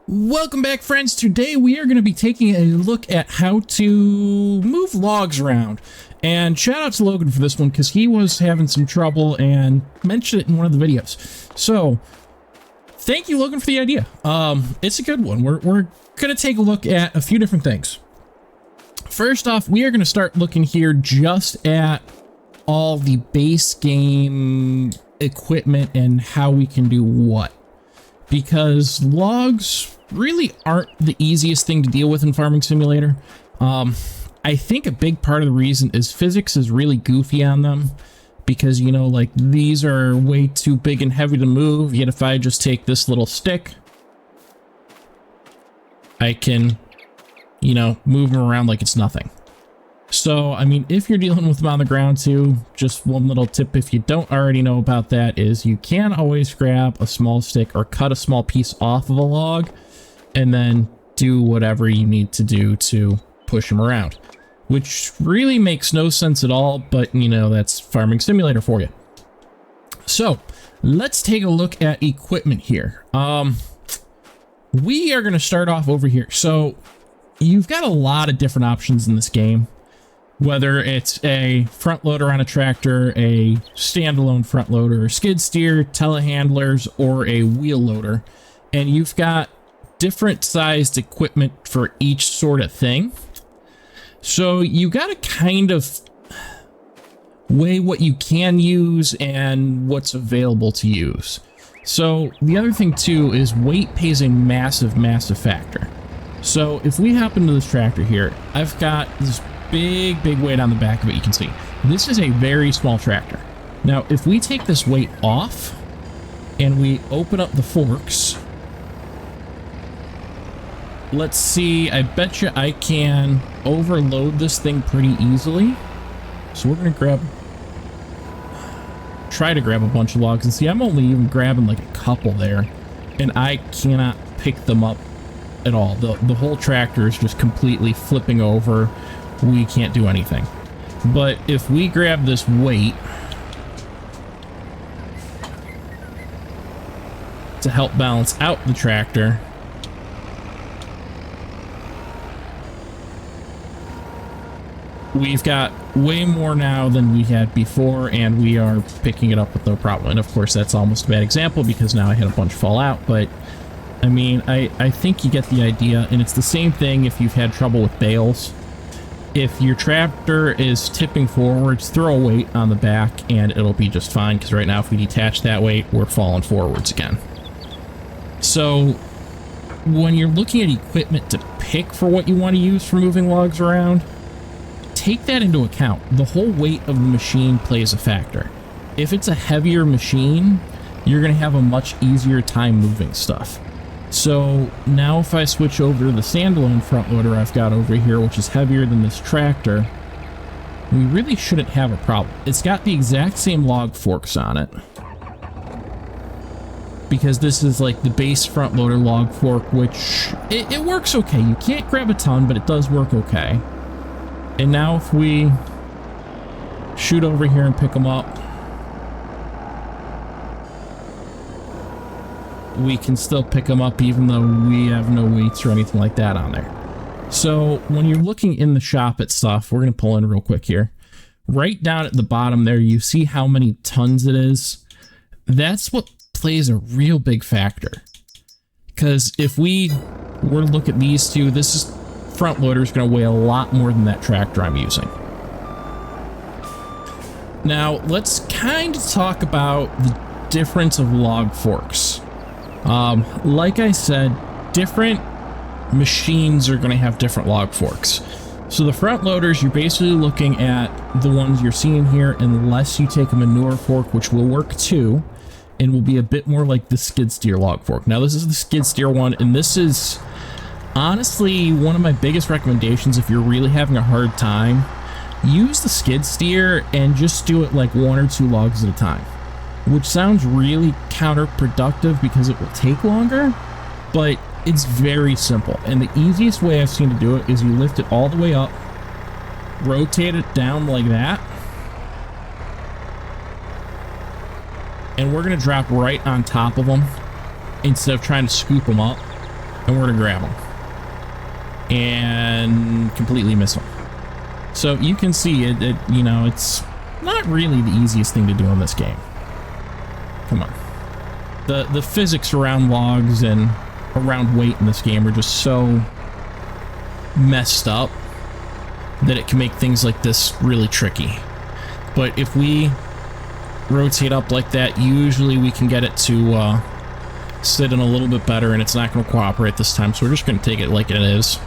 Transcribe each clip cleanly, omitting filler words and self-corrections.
Welcome back, friends. Today we are going to be taking a look at how to move logs around. And shout out to Logan for this one because he was having some trouble and mentioned it in one of the videos. So thank you, Logan, for the idea. It's a good one. We're going to take a look at a few different things. First off, we are going to start looking here just at all the base game equipment and how we can do what. Because logs really aren't the easiest thing to deal with in Farming Simulator. I think a big part of the reason is physics is really goofy on them. Because, you know, like, these are way too big and heavy to move. Yet if I just take this little stick, I can, you know, move them around like it's nothing. So, I mean, if you're dealing with them on the ground too, just one little tip if you don't already know about that is you can always grab a small stick or cut a small piece off of a log and then do whatever you need to do to push them around. Which really makes no sense at all, but, you know, that's Farming Simulator for you. So, let's take a look at equipment here. We are going to start off over here. So, you've got a lot of different options in this game. Whether it's a front loader on a tractor, a standalone front loader, skid steer, telehandlers, or a wheel loader. And you've got different sized equipment for each sort of thing. So you got to kind of weigh what you can use and what's available to use. So the other thing too is weight plays a massive, massive factor. So if we hop into this tractor here, I've got this big weight on the back of it. You can see this is a very small tractor. Now if we take this weight off and we open up the forks, let's see, I bet you I can overload this thing pretty easily. So we're gonna try to grab a bunch of logs, and see, I'm only even grabbing like a couple there and I cannot pick them up at all. The whole tractor is just completely flipping over. We can't do anything. But if we grab this weight to help balance out the tractor, we've got way more now than we had before, and we are picking it up with no problem. And of course that's almost a bad example because now I had a bunch fall out, but I mean, I think you get the idea. And it's the same thing if you've had trouble with bales. If your tractor is tipping forwards, throw a weight on the back and it'll be just fine, because right now if we detach that weight, we're falling forwards again. So when you're looking at equipment to pick for what you want to use for moving logs around, take that into account. The whole weight of the machine plays a factor. If it's a heavier machine, you're going to have a much easier time moving stuff. So now if I switch over to the standalone front loader I've got over here, which is heavier than this tractor, we really shouldn't have a problem. It's got the exact same log forks on it, because this is like the base front loader log fork, which it works okay. You can't grab a ton, but it does work okay. And now if we shoot over here and pick them up, we can still pick them up even though we have no weights or anything like that on there. So when you're looking in the shop at stuff, we're going to pull in real quick here. Right down at the bottom there, you see how many tons it is. That's what plays a real big factor. Because if we were to look at these two, this front loader is going to weigh a lot more than that tractor I'm using. Now let's kind of talk about the difference of log forks. Like I said, different machines are going to have different log forks. So the front loaders, you're basically looking at the ones you're seeing here, unless you take a manure fork, which will work too, and will be a bit more like the skid steer log fork. Now this is the skid steer one, and this is honestly one of my biggest recommendations if you're really having a hard time. Use the skid steer and just do it like 1 or 2 logs at a time. Which sounds really counterproductive because it will take longer, but it's very simple. And the easiest way I've seen to do it is you lift it all the way up, rotate it down like that, and we're going to drop right on top of them instead of trying to scoop them up. and we're to grab them and completely miss them. So you can see it, you know, it's not really the easiest thing to do in this game. Come on. The physics around logs and around weight in this game are just so messed up that it can make things like this really tricky. But if we rotate up like that, usually we can get it to sit in a little bit better, and it's not going to cooperate this time, so we're just going to take it like it is.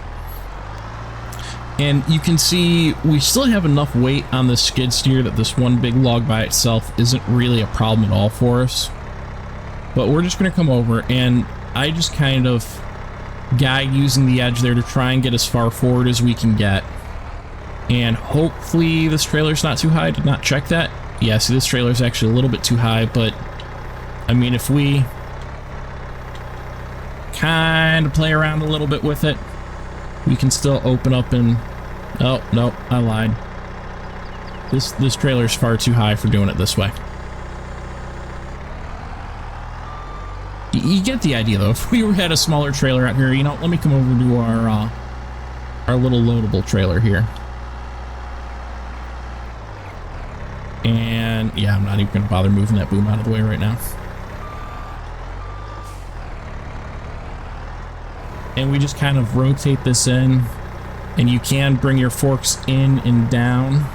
And you can see we still have enough weight on the skid steer that this one big log by itself isn't really a problem at all for us. But we're just going to come over, and I just kind of guide using the edge there to try and get as far forward as we can get. And hopefully this trailer's not too high. I did not check that. Yeah, see, this trailer's actually a little bit too high, but I mean, if we kind of play around a little bit with it, we can still open up and... Oh, no, I lied. This trailer's far too high for doing it this way. You get the idea, though. If we had a smaller trailer out here, you know, let me come over to our little loadable trailer here. And, yeah, I'm not even going to bother moving that boom out of the way right now. And we just kind of rotate this in, and you can bring your forks in and down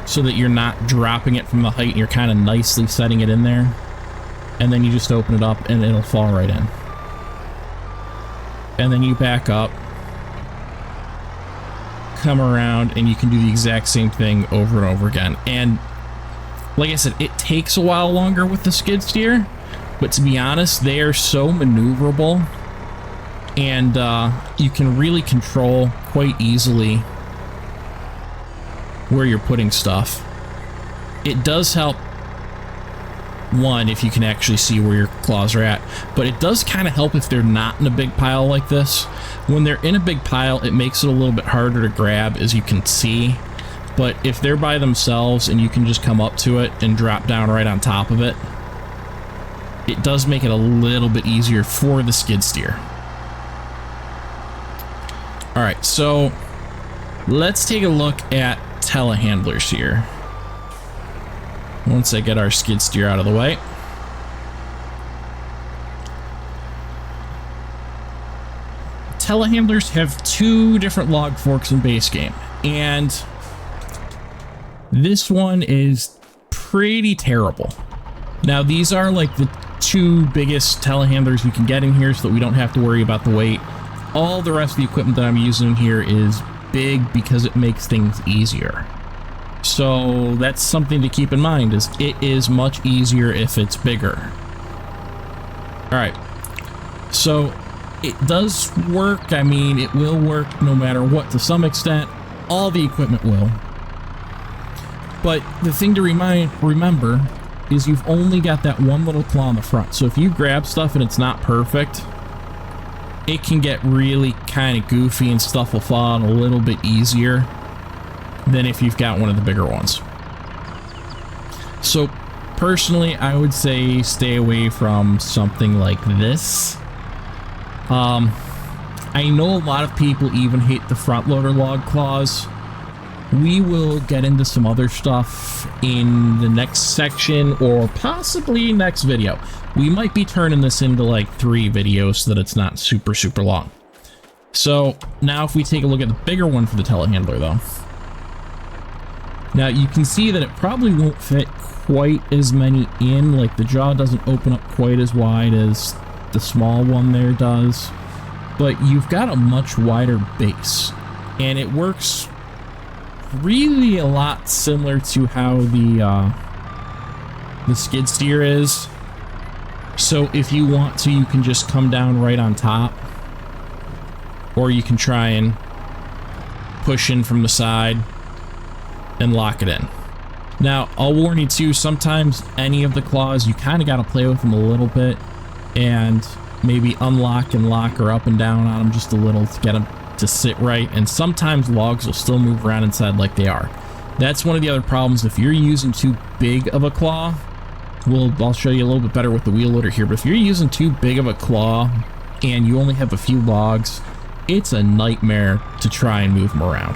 so that you're not dropping it from the height, and you're kind of nicely setting it in there. And then you just open it up and it'll fall right in. And then you back up, come around, and you can do the exact same thing over and over again. And like I said, it takes a while longer with the skid steer, but to be honest, they are so maneuverable, and you can really control quite easily where you're putting stuff. It does help, one, if you can actually see where your claws are at, but it does kind of help if they're not in a big pile like this. When they're in a big pile, it makes it a little bit harder to grab, as you can see, but if they're by themselves and you can just come up to it and drop down right on top of it, it does make it a little bit easier for the skid steer. Alright, so let's take a look at telehandlers here. Once I get our skid steer out of the way. Telehandlers have two different log forks in base game, and this one is pretty terrible. Now, these are like the two biggest telehandlers you can get in here so that we don't have to worry about the weight. All the rest of the equipment that I'm using here is big because it makes things easier. So that's something to keep in mind, is it is much easier if it's bigger. Alright, so it does work. I mean, it will work no matter what to some extent. All the equipment will. But the thing to remember is you've only got that one little claw on the front. So if you grab stuff and it's not perfect, it can get really kind of goofy and stuff will fall out a little bit easier than if you've got one of the bigger ones. So personally, I would say stay away from something like this. I know a lot of people even hate the front loader log claws. We will get into some other stuff in the next section, or possibly next video. We might be turning this into like 3 videos so that it's not super long. So now if we take a look at the bigger one for the telehandler though. Now you can see that it probably won't fit quite as many in, like the jaw doesn't open up quite as wide as the small one there does, but you've got a much wider base, and it works really a lot similar to how the skid steer is. So if you want to, you can just come down right on top, or you can try and push in from the side and lock it in. Now, I'll warn you too, sometimes any of the claws, you kind of got to play with them a little bit and maybe unlock and lock her up and down on them just a little to get them to sit right, and sometimes logs will still move around inside like they are. That's one of the other problems. If you're using too big of a claw, I'll show you a little bit better with the wheel loader here, but if you're using too big of a claw and you only have a few logs, it's a nightmare to try and move them around.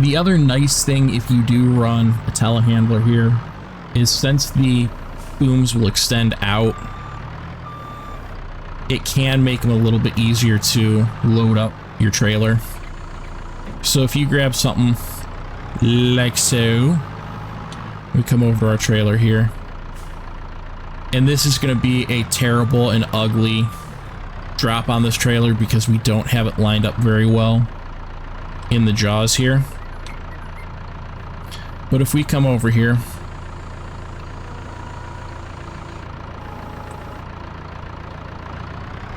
The other nice thing if you do run a telehandler here is since the booms will extend out, it can make them a little bit easier to load up your trailer. So if you grab something like so, we come over to our trailer here, and this is going to be a terrible and ugly drop on this trailer because we don't have it lined up very well in the jaws here. But if we come over here,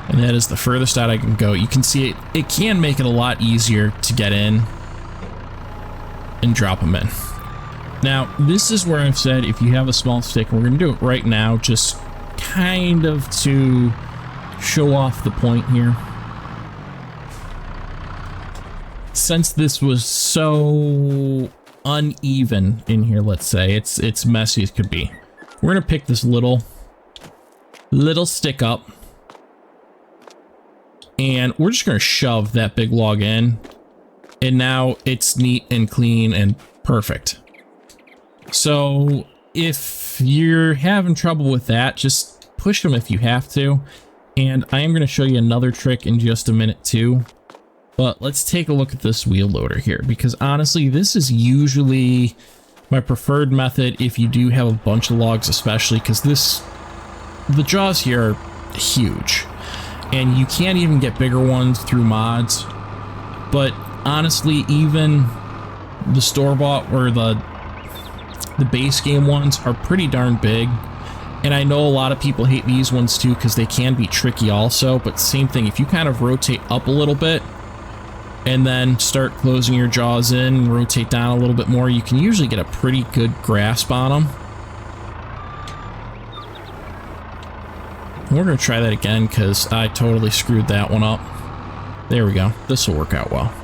and that is the furthest out I can go, you can see it can make it a lot easier to get in and drop them in. Now, this is where I've said if you have a small stick, we're going to do it right now, just kind of to show off the point here. Since this was so uneven in here, let's say, it's messy as could be. We're going to pick this little stick up, and we're just going to shove that big log in, and now it's neat and clean and perfect. So if you're having trouble with that, just push them if you have to. And I am going to show you another trick in just a minute too. But let's take a look at this wheel loader here, because honestly, this is usually my preferred method if you do have a bunch of logs, especially because the jaws here are huge. And you can't even get bigger ones through mods. But honestly, even the store-bought or the base game ones are pretty darn big. And I know a lot of people hate these ones too because they can be tricky also. But same thing, if you kind of rotate up a little bit and then start closing your jaws in and rotate down a little bit more, you can usually get a pretty good grasp on them. We're going to try that again because I totally screwed that one up. There we go. This will work out well.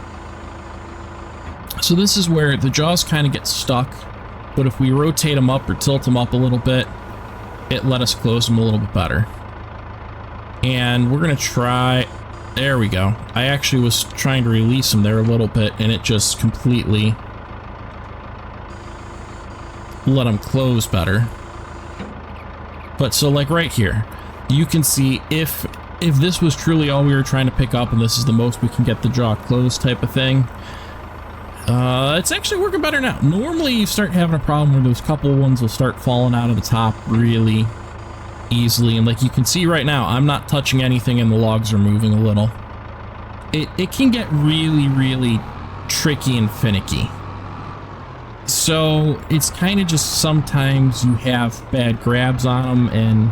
So this is where the jaws kind of get stuck, but if we rotate them up or tilt them up a little bit, it let us close them a little bit better. And we're going to try... There we go. I actually was trying to release them there a little bit, and it just completely let them close better. But so like right here, you can see if this was truly all we were trying to pick up and this is the most we can get the jaw closed type of thing, it's actually working better now. Normally you start having a problem where those couple ones will start falling out of the top really easily, and like you can see right now, I'm not touching anything and the logs are moving a little. It can get really tricky and finicky. So it's kind of just sometimes you have bad grabs on them and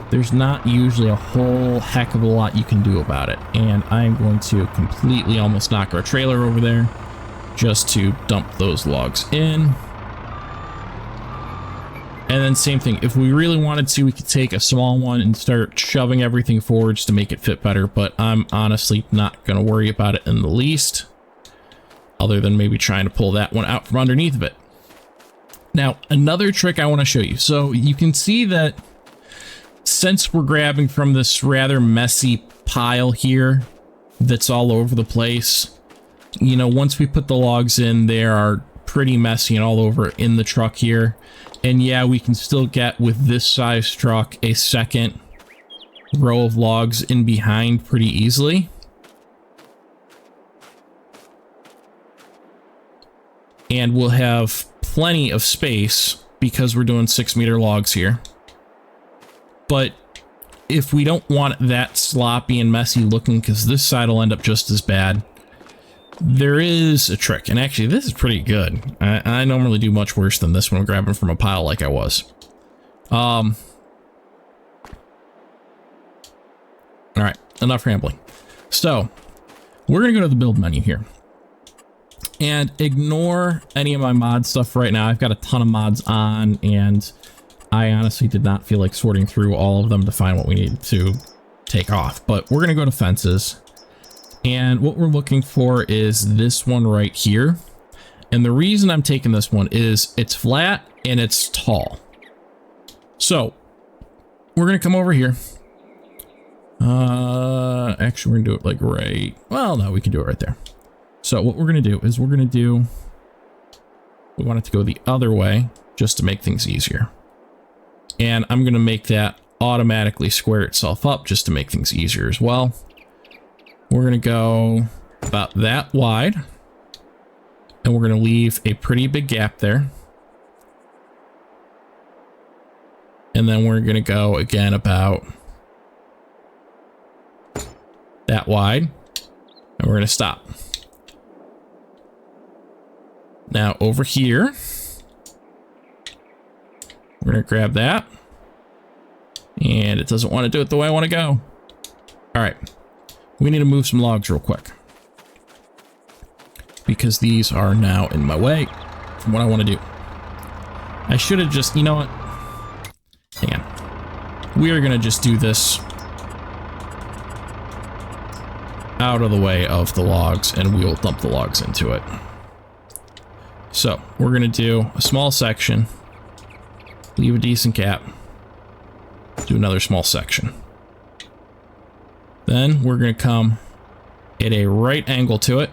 there's not usually a whole heck of a lot you can do about it. And I'm going to completely almost knock our trailer over there just to dump those logs in. And then same thing, if we really wanted to, we could take a small one and start shoving everything forwards to make it fit better, but I'm honestly not going to worry about it in the least, other than maybe trying to pull that one out from underneath of it. Now, another trick I want to show you. So you can see that since we're grabbing from this rather messy pile here that's all over the place, you know, once we put the logs in, they are pretty messy and all over in the truck here. And yeah, we can still get with this size truck a second row of logs in behind pretty easily. And we'll have plenty of space because we're doing 6-meter logs here. But if we don't want it that sloppy and messy looking, because this side will end up just as bad, there is a trick. And actually, this is pretty good. I normally do much worse than this when I'm grabbing from a pile like I was. All right, enough rambling. So we're going to go to the build menu here. And ignore any of my mod stuff right now. I've got a ton of mods on, and I honestly did not feel like sorting through all of them to find what we needed to take off. But we're going to go to fences. And what we're looking for is this one right here. And the reason I'm taking this one is it's flat and it's tall. So we're going to come over here Actually, we're gonna do it like right. Well, no, we can do it right there. So what we're gonna do is we want it to go the other way just to make things easier. And I'm gonna make that automatically square itself up just to make things easier as well. We're gonna go about that wide, and we're gonna leave a pretty big gap there. And then we're gonna go again about that wide, and we're gonna stop. Now over here, we're gonna grab that, and it doesn't want to do it the way I want to go. All right, we need to move some logs real quick because these are now in my way from what I want to do. I should have just, you know what? Hang on. We are gonna just do this out of the way of the logs, and we'll dump the logs into it. So we're gonna do a small section, leave a decent gap, do another small section. Then we're gonna come at a right angle to it.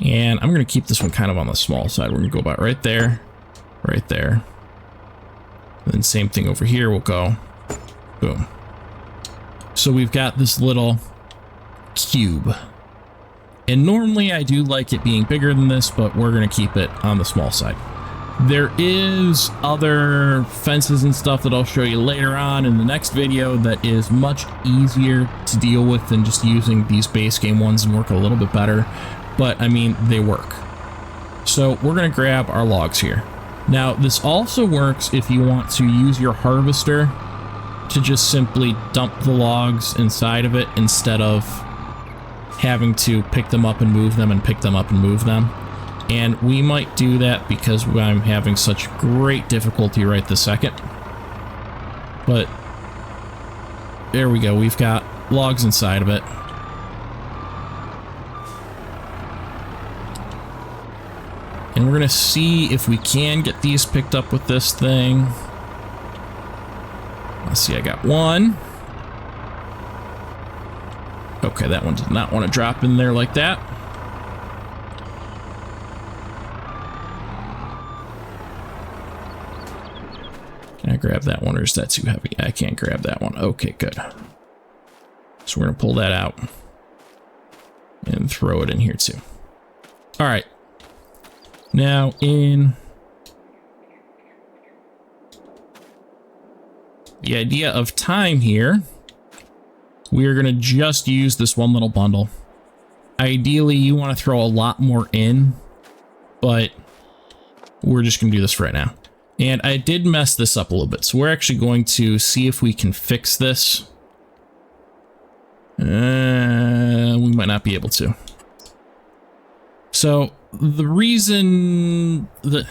And I'm gonna keep this one kind of on the small side. We're gonna go about right there, right there. And then same thing over here, we'll go boom. So we've got this little cube. And normally I do like it being bigger than this, but we're gonna keep it on the small side. There is other fences and stuff that I'll show you later on in the next video that is much easier to deal with than just using these base game ones and work a little bit better. But I mean, they work. So we're gonna grab our logs here. Now, this also works if you want to use your harvester to just simply dump the logs inside of it instead of having to pick them up and move them and pick them up and move them. And we might do that because I'm having such great difficulty right this second. But there we go. We've got logs inside of it. And we're gonna see if we can get these picked up with this thing. Let's see, I got one. Okay, that one did not want to drop in there like that. Can I grab that one, or is that too heavy? I can't grab that one. Okay, good. So we're gonna pull that out and throw it in here too. All right. Now, in the idea of time here, we are going to just use this one little bundle. Ideally, you want to throw a lot more in, but we're just going to do this right now. And I did mess this up a little bit, so we're actually going to see if we can fix this. We might not be able to. So the reason that...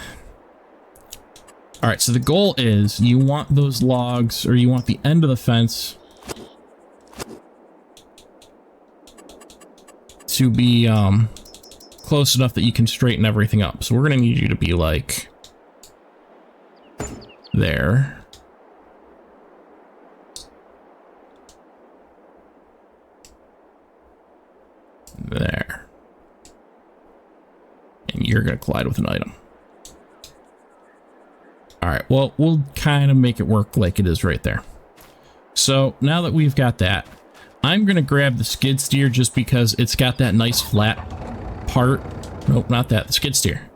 All right, so the goal is you want those logs, or you want the end of the fence to be close enough that you can straighten everything up. So we're going to need you to be like there. There. And you're going to collide with an item. All right, well, we'll kind of make it work like it is right there. So now that we've got that, I'm going to grab the skid steer just because it's got that nice flat part. Nope, not that. The skid steer.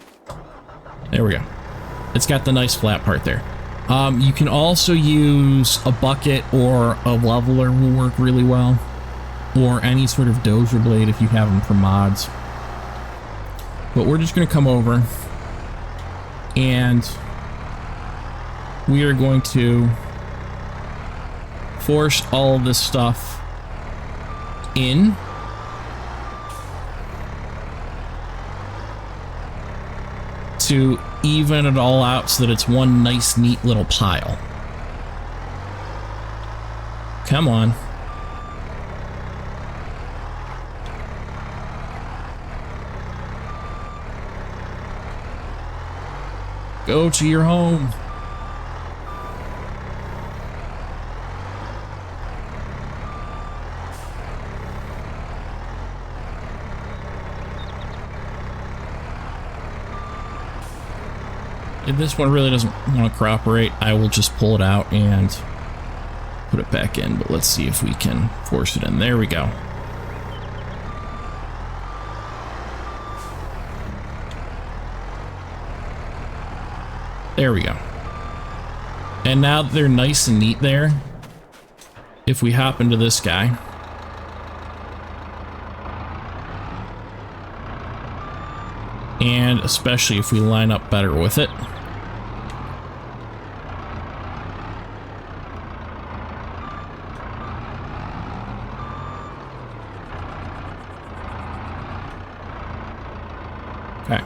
There we go. It's got the nice flat part there. You can also use a bucket, or a leveler will work really well, or any sort of dozer blade if you have them for mods. But we're just going to come over and we are going to force all of this stuff in. To even it all out so that it's one nice, neat little pile. Come on. Go to your home. If this one really doesn't want to cooperate, I will just pull it out and put it back in. But let's see if we can force it in. There we go. There we go. And now that they're nice and neat there, if we hop into this guy, and especially if we line up better with it, okay.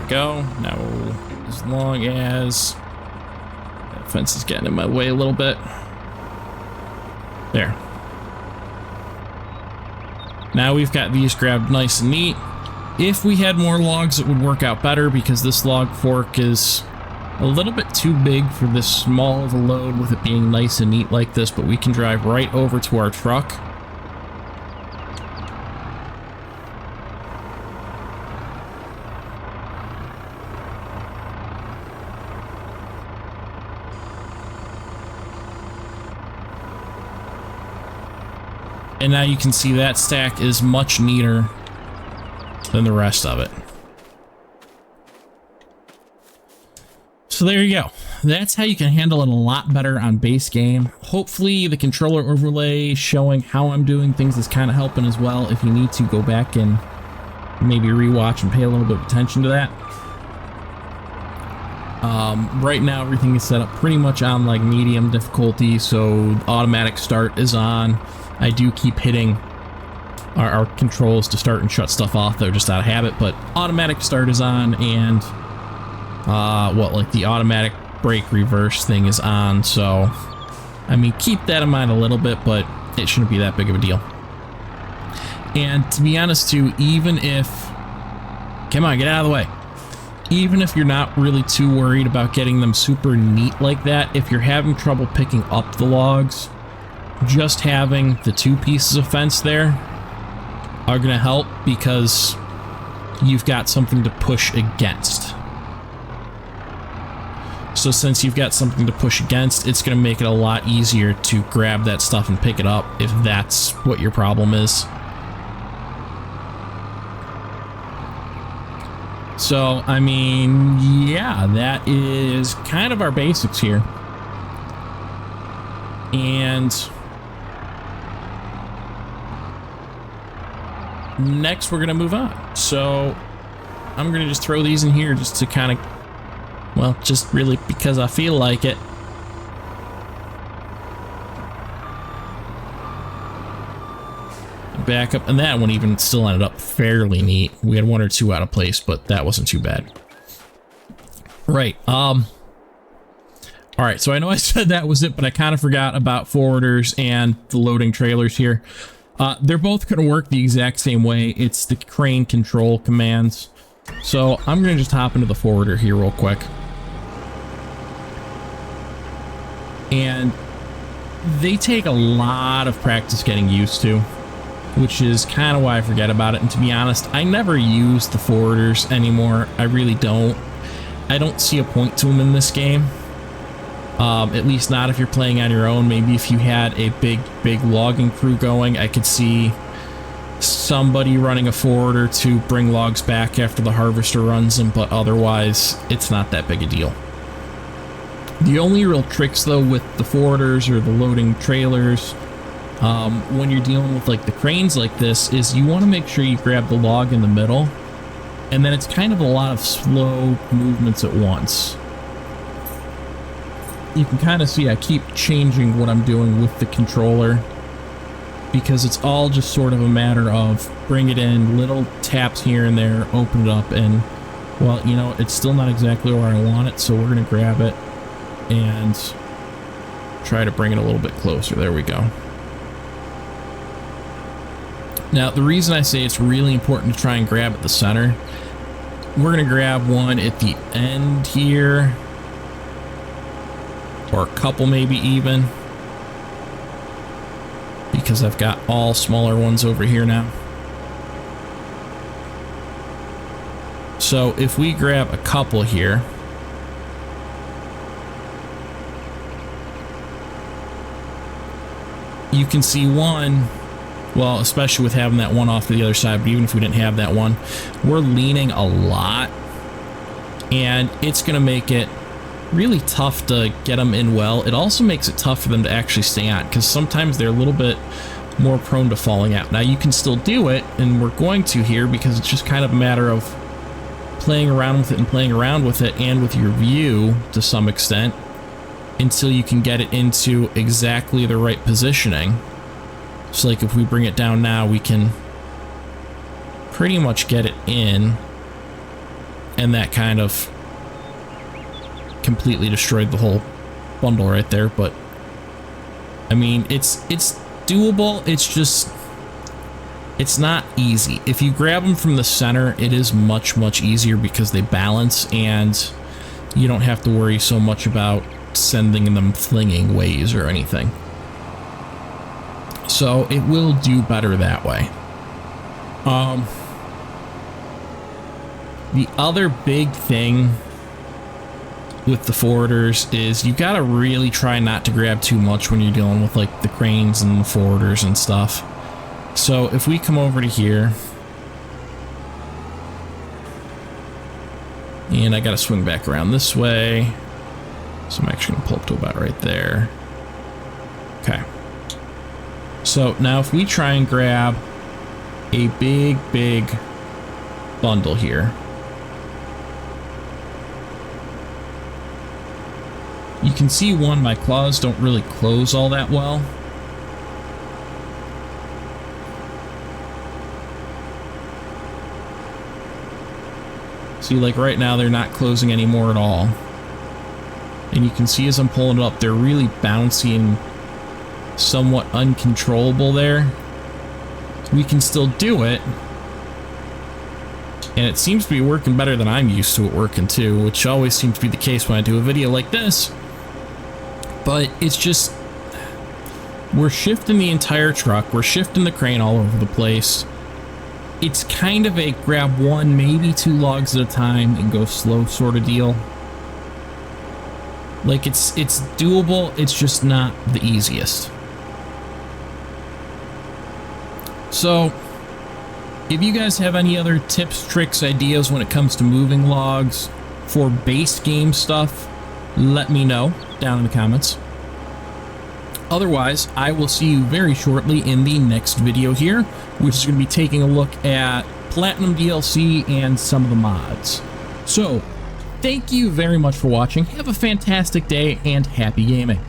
Go. Now, as long as that fence is getting in my way a little bit. There. Now we've got these grabbed nice and neat. If we had more logs, it would work out better because this log fork is a little bit too big for this small of a load with it being nice and neat like this, but we can drive right over to our truck. And now you can see that stack is much neater than the rest of it. So there you go. That's how you can handle it a lot better on base game. Hopefully the controller overlay showing how I'm doing things is kind of helping as well. If you need to go back and maybe rewatch and pay a little bit of attention to that. Right now everything is set up pretty much on like medium difficulty, so automatic start is on. I do keep hitting our controls to start and shut stuff off though, just out of habit, but automatic start is on, and like the automatic brake reverse thing is on, so I mean keep that in mind a little bit, but it shouldn't be that big of a deal. And to be honest too, even if, come on, get out of the way. Even if you're not really too worried about getting them super neat like that, if you're having trouble picking up the logs, just having the two pieces of fence there are going to help because you've got something to push against. So since you've got something to push against, it's going to make it a lot easier to grab that stuff and pick it up if that's what your problem is. So, I mean, yeah, that is kind of our basics here. And next we're going to move on. So I'm going to just throw these in here just to kind of, well, just really because I feel like it. Back up, and that one even still ended up fairly neat. We had one or two out of place, but that wasn't too bad. Right, all right, so I know I said that was it, but I kind of forgot about forwarders and the loading trailers here. They're both going to work the exact same way. It's the crane control commands. So I'm going to just hop into the forwarder here real quick. And they take a lot of practice getting used to, which is kind of why I forget about it. And to be honest, I never use the forwarders anymore. I really don't. I don't see a point to them in this game. At least not if you're playing on your own. Maybe if you had a big logging crew going, I could see somebody running a forwarder to bring logs back after the harvester runs them, but otherwise, it's not that big a deal. The only real tricks, though, with the forwarders or the loading trailers, when you're dealing with like the cranes like this, is you want to make sure you grab the log in the middle, and then it's kind of a lot of slow movements at once. You can kind of see I keep changing what I'm doing with the controller because it's all just sort of a matter of bring it in, little taps here and there, open it up, and well, you know, it's still not exactly where I want it, so we're going to grab it and try to bring it a little bit closer. There we go. Now, the reason I say it's really important to try and grab at the center, we're going to grab one at the end here, or a couple maybe even. because I've got all smaller ones over here now. So if we grab a couple here, you can see one, well, especially with having that one off to the other side, but even if we didn't have that one, we're leaning a lot, and it's going to make it really tough to get them in well. It also makes it tough for them to actually stay on, because sometimes they're a little bit more prone to falling out. Now you can still do it, and we're going to here, because it's just kind of a matter of playing around with it and playing around with it and with your view to some extent until you can get it into exactly the right positioning. So like if we bring it down now, we can pretty much get it in, and that kind of completely destroyed the whole bundle right there. But I mean, it's doable. It's just, it's not easy. If you grab them from the center, it is much easier because they balance, and you don't have to worry so much about sending them flinging ways or anything. So it will do better that way. The other big thing with the forwarders is you gotta really try not to grab too much when you're dealing with like the cranes and the forwarders and stuff. So if we come over to here, and I gotta swing back around this way, so I'm actually gonna pull up to about right there. Okay. So now if we try and grab a big bundle here, you can see one, my claws don't really close all that well. See, like right now, they're not closing anymore at all. And you can see as I'm pulling it up, they're really bouncy and somewhat uncontrollable there. We can still do it. And it seems to be working better than I'm used to it working too, which always seems to be the case when I do a video like this. But it's just, we're shifting the entire truck, we're shifting the crane all over the place. It's kind of a grab one, maybe two logs at a time and go slow sort of deal. Like it's doable, it's just not the easiest. So, if you guys have any other tips, tricks, ideas when it comes to moving logs for base game stuff, let me know down in the comments. Otherwise, I will see you very shortly in the next video here, which is going to be taking a look at Platinum DLC and some of the mods. So, thank you very much for watching. Have a fantastic day and happy gaming.